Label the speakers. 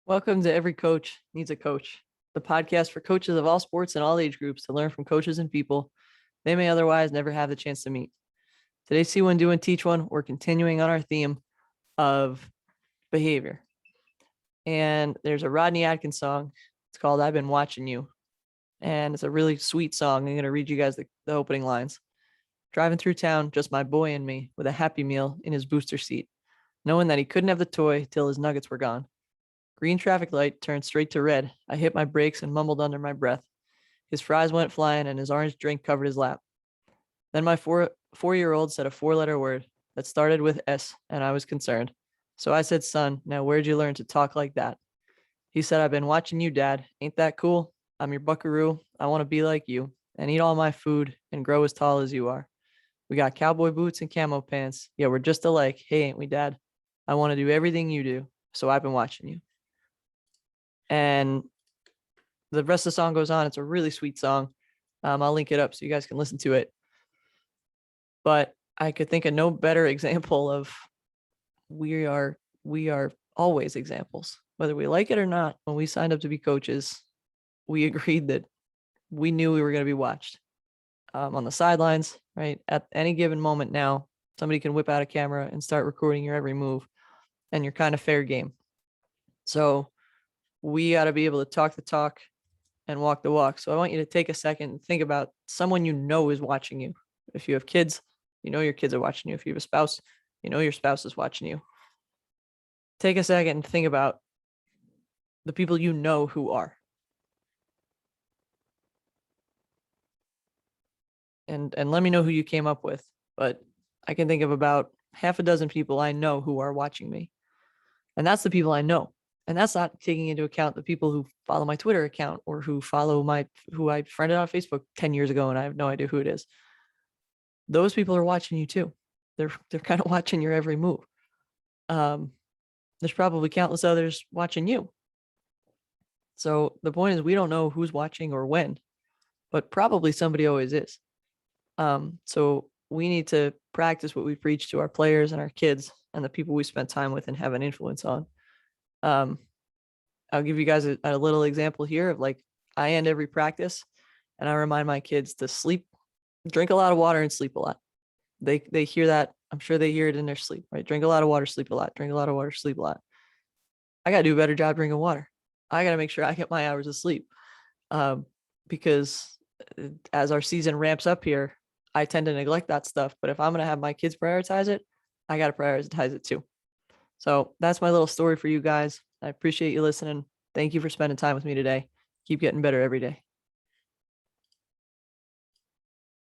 Speaker 1: Welcome to Every Coach Needs a Coach, the podcast for coaches of all sports and all age groups to learn from coaches and people they may otherwise never have the chance to meet. Today's See One, Do One, Teach One, we're continuing on our theme of behavior. And there's a Rodney Atkins song. It's called I've Been Watching You. And it's a really sweet song. I'm going to read you guys the opening lines. Driving through town, just my boy and me, with a Happy Meal in his booster seat, knowing that he couldn't have the toy till his nuggets were gone. Green traffic light turned straight to red. I hit my brakes and mumbled under my breath. His fries went flying and his orange drink covered his lap. Then my four-year-old said a four-letter word that started with S, and I was concerned. So I said, son, now where'd you learn to talk like that? He said, I've been watching you, Dad. Ain't that cool? I'm your buckaroo. I want to be like you and eat all my food and grow as tall as you are. We got cowboy boots and camo pants. Yeah, we're just alike. Hey, ain't we, Dad? I want to do everything you do. So I've been watching you. And the rest of the song goes on. It's a really sweet song. I'll link it up so you guys can listen to it. But I could think of no better example of we are always examples, whether we like it or not. When we signed up to be coaches, we agreed that we knew we were going to be watched on the sidelines, right? At any given moment now, somebody can whip out a camera and start recording your every move, and you're kind of fair game. So we got to be able to talk the talk and walk the walk. So I want you to take a second and think about someone you know is watching you. If you have kids, you know your kids are watching you. If you have a spouse, you know your spouse is watching you. Take a second and think about the people you know who are. And let me know who you came up with. But I can think of about half a dozen people I know who are watching me. And that's the people I know. And that's not taking into account the people who follow my Twitter account or who I friended on Facebook 10 years ago and I have no idea who it is. Those people are watching you too. They're kind of watching your every move. There's probably countless others watching you. So the point is we don't know who's watching or when, but probably somebody always is. So we need to practice what we preach to our players and our kids and the people we spend time with and have an influence on. I'll give you guys a little example here of like I end every practice and I remind my kids to drink a lot of water and sleep a lot. They hear that. I'm sure they hear it in their sleep, right? Drink a lot of water, sleep a lot, drink a lot of water, sleep a lot. I got to do a better job drinking water. I got to make sure I get my hours of sleep. Because as our season ramps up here, I tend to neglect that stuff. But if I'm going to have my kids prioritize it, I got to prioritize it too. So that's my little story for you guys. I appreciate you listening. Thank you for spending time with me today. Keep getting better every day.